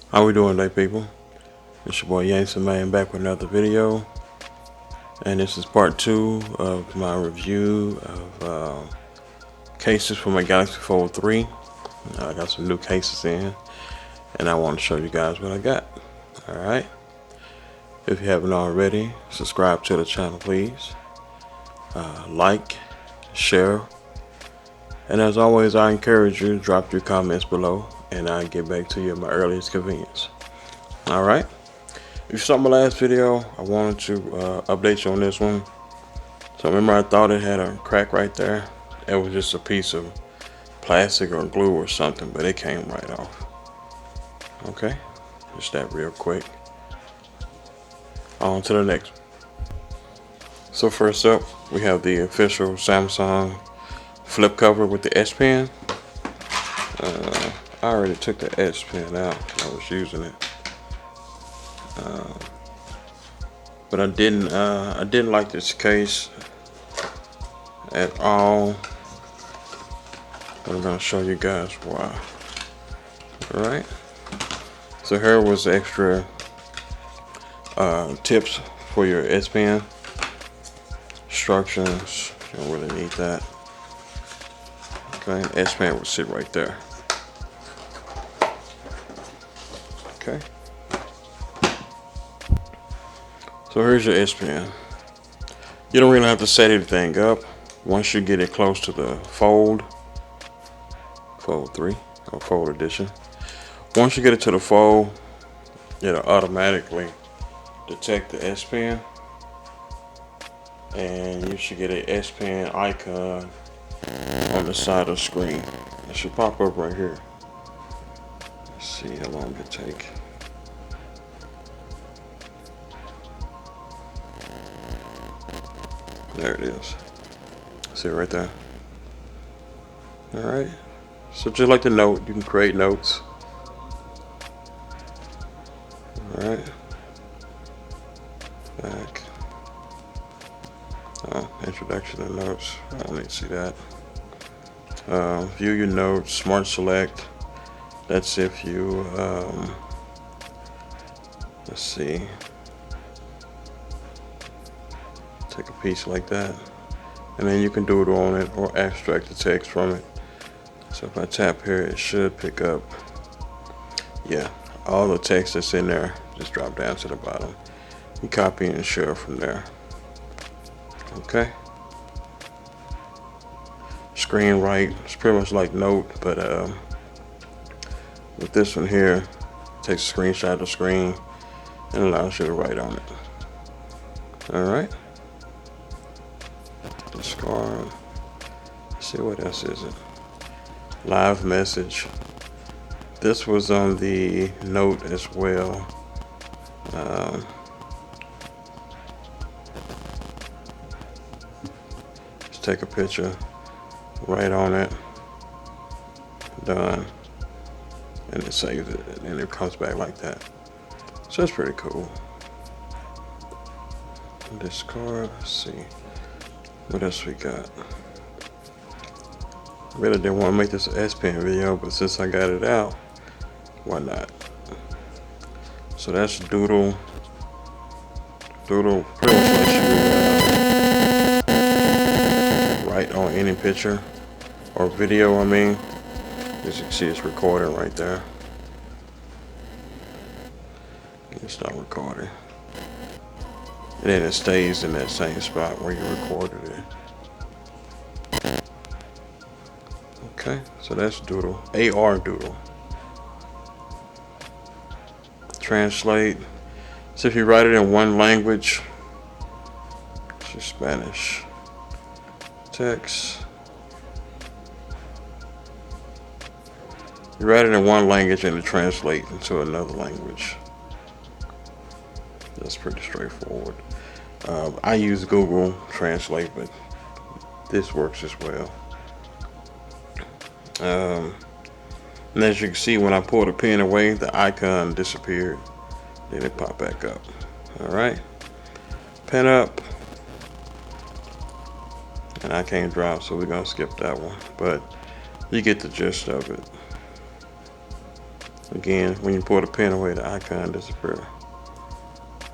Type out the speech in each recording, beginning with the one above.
How we doing today, people? It's your boy Yankson Man back with another video, and this is part 2 of my review of cases for my Galaxy Fold 3. I got some new cases in, and I want to show you guys what I got. Alright, if you haven't already, subscribe to the channel please, like, share, and as always I encourage you to drop your comments below and I'll get back to you at my earliest convenience. Alright, if you saw my last video, I wanted to update you on this one. So remember, I thought it had a crack right there. It was just a piece of plastic or glue or something, but it came right off. Okay, just that real quick. On to the next one. So first up, we have the official Samsung flip cover with the S Pen. I already took the S Pen out. I was using it. But I didn't like this case at all. I'm gonna show you guys why. Alright, so here was extra tips for your S Pen. Instructions, you don't really need that. Okay, S Pen would sit right there. Okay, so here's your S Pen. You don't really have to set anything up. Once you get it close to the Fold 3 or Fold Edition, once you get it to the Fold, it'll automatically detect the S Pen, and you should get an S Pen icon on the side of the screen. It should pop up right here. Let's see how long it take. There it is. See it right there. Alright. So just like the note, you can create notes. Alright. Back. Oh, introduction to notes. I don't need to see that. View your notes, Smart Select. That's if you, let's see. Take a piece like that, and then you can doodle on it or abstract the text from it. So if I tap here, it should pick up, yeah, all the text that's in there. Just drop down to the bottom. You copy and share from there. Okay. Screen write, it's pretty much like Note, but with this one here, it takes a screenshot of the screen and allows you to write on it. All right. Discard. Let's see, what else is it? Live message. This was on the Note as well. Just take a picture, write on it, done, and it saves it, and it comes back like that. So that's pretty cool. Discard. Let's see what else we got. Really didn't want to make this an S Pen video, but since I got it out, why not? So that's Doodle. Doodle pretty much lets you write on any picture or video. I mean, as you can see, it's recording right there. It's not recording, and then it stays in that same spot where you recorded it. Okay, so that's Doodle. AR Doodle. Translate. So if you write it in one language, it's Spanish. Text. You write it in one language and it translates into another language. That's pretty straightforward. I use Google Translate, but this works as well. And as you can see, when I pull the pen away, the icon disappeared. Then it popped back up. Alright. Pen up. And I can't drop, so we're going to skip that one. But you get the gist of it. Again, when you pull the pen away, the icon disappears.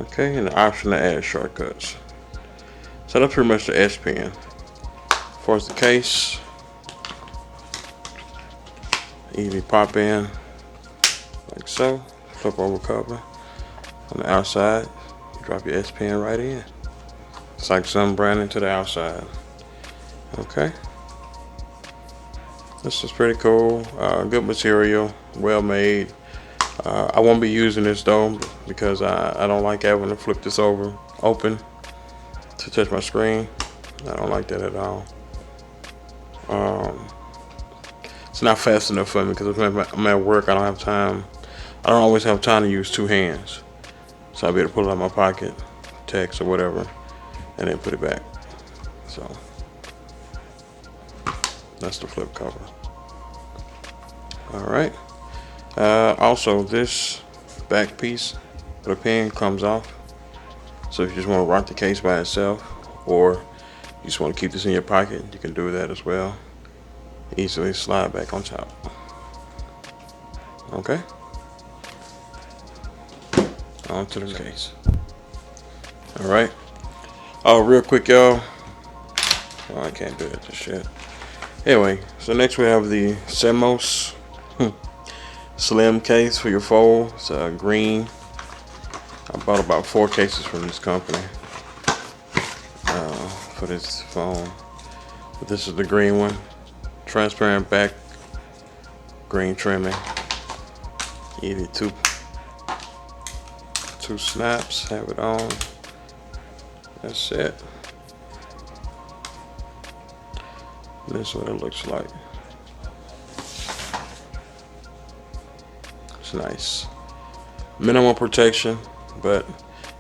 Okay, and the option to add shortcuts. So that's pretty much the S Pen. As far as the case, easy pop in like so. Flip over cover. On the outside, you drop your S Pen right in. It's like some branding to the outside. Okay. This is pretty cool. Good material, well made. I won't be using this though because I don't like having to flip this over open to touch my screen. I don't like that at all. It's not fast enough for me because I'm at work. I don't have time. I don't always have time to use two hands. So I'll be able to pull it out of my pocket, text or whatever, and then put it back. So that's the flip cover. All right. Also, this back piece of the pen comes off. So if you just want to rock the case by itself, or you just want to keep this in your pocket, you can do that as well. Easily slide back on top. Okay. On to the case. All right. Oh, real quick, y'all. Oh, I can't do it just yet. Anyway, so next we have the Semos slim case for your fold. It's green. I bought about 4 cases from this company for this phone. But this is the green one. Transparent back, green trimming. Easy two snaps. Have it on. That's it. This is what it looks like. It's nice. Minimal protection, but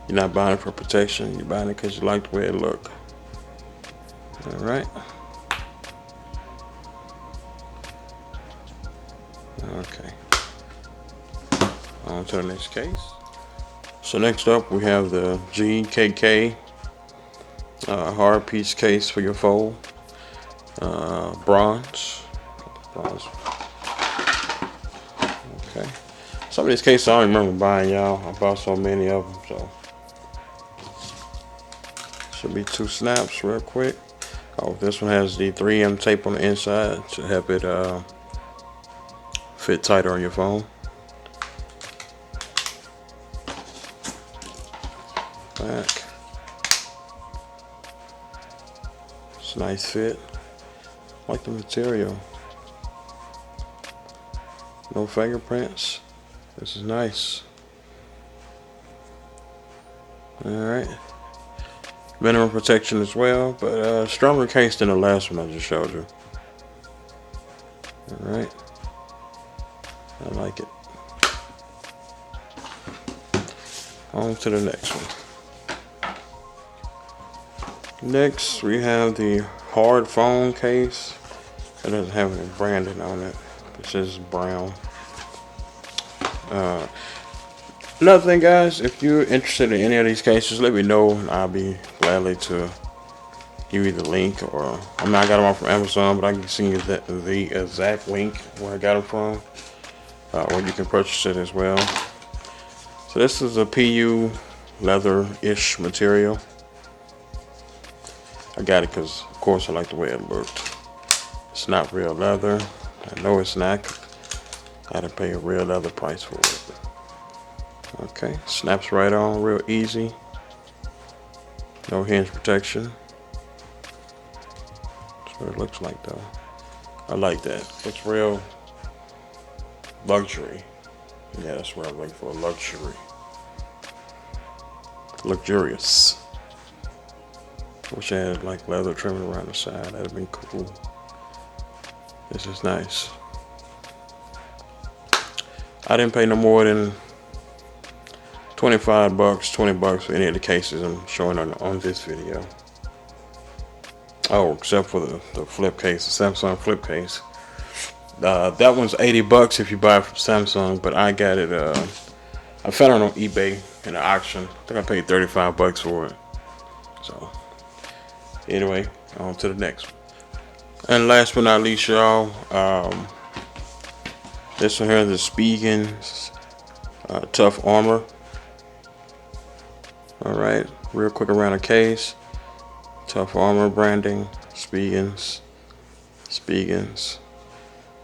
you're not buying it for protection. You're buying it because you like the way it looks. All right. Okay. On to the next case. So next up we have the GKK hard piece case for your fold. Bronze. Okay. Some of these cases I don't remember buying, y'all. I bought so many of them, so should be 2 snaps real quick. Oh, this one has the 3M tape on the inside to help it fit tighter on your phone. Back. It's a nice fit. I like the material. No fingerprints. This is nice. Alright. Minimum protection as well, but stronger case than the last one I just showed you. Alright. I like it. On to the next one. Next, we have the hard phone case. It doesn't have any branding on it. It's just brown. Another thing, guys, if you're interested in any of these cases, let me know, and I'll be gladly to give you the link. Or I got them all from Amazon, but I can send you the exact link where I got them from, or you can purchase it as well. So this is a PU leather-ish material. I got it because, of course, I like the way it looked. It's not real leather. I know it's not. I had to pay a real leather price for it. Okay, snaps right on, real easy. No hinge protection. That's what it looks like, though. I like that. Looks real luxury. Yeah, that's what I'm looking for. Luxury. Luxurious. Wish I had like leather trimming around the side. That'd have been cool. This is nice. I didn't pay no more than $25, $20 for any of the cases I'm showing on this video. Oh, except for the flip case, the Samsung flip case. That one's $80 if you buy it from Samsung, but I got it. I found it on eBay in an auction. I think I paid $35 for it. So, anyway, on to the next one. And last but not least, y'all, This one here is the Spigen's Tough Armor. Alright, real quick around the case. Tough Armor branding, Spigen's.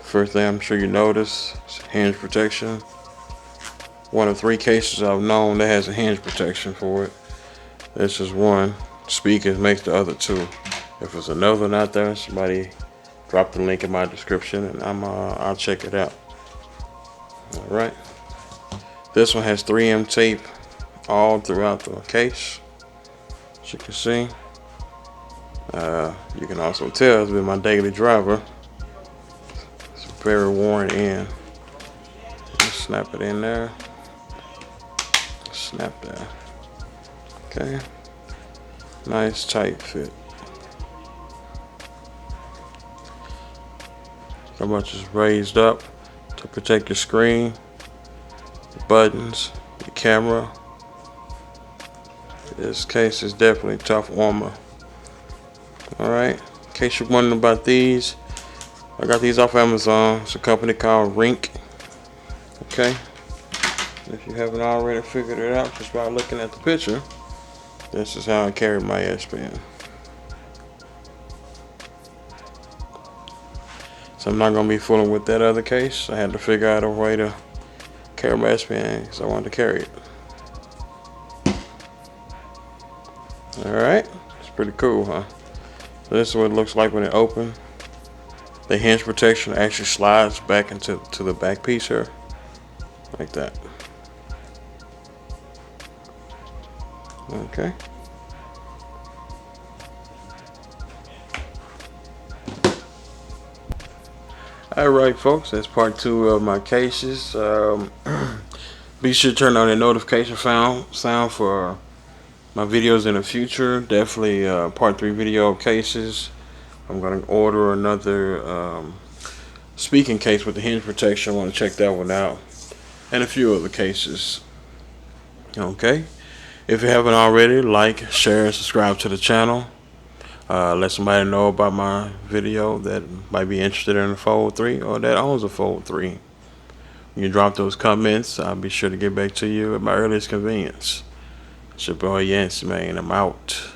First thing I'm sure you notice is hinge protection. One of 3 cases I've known that has a hinge protection for it. This is one. Spigen's makes the other 2. If there's another one out there, somebody drop the link in my description and I'll check it out. Alright. This one has 3M tape all throughout the case, as you can see. You can also tell it's been my daily driver. It's very worn in. Just snap it in there. Snap that. Okay. Nice tight fit. How much is raised up to protect your screen, the buttons, your camera. This case is definitely tough armor. Alright, in case you're wondering about these, I got these off Amazon. It's a company called Rink. Okay, if you haven't already figured it out just by looking at the picture, this is how I carry my SPEN. So I'm not going to be fooling with that other case. I had to figure out a way to carry my SPN because I wanted to carry it. Alright, it's pretty cool, huh? So this is what it looks like when it opens. The hinge protection actually slides back into the back piece here, like that. Okay. Alright folks, that's part 2 of my cases. Be sure to turn on the notification sound for my videos in the future. Definitely part 3 video of cases. I'm going to order another speaking case with the hinge protection. I want to check that one out. And a few other cases. Okay. If you haven't already, like, share, and subscribe to the channel. Let somebody know about my video that might be interested in a Fold 3 or that owns a Fold 3. You can drop those comments. I'll be sure to get back to you at my earliest convenience. It's your boy Yancy, man. I'm out.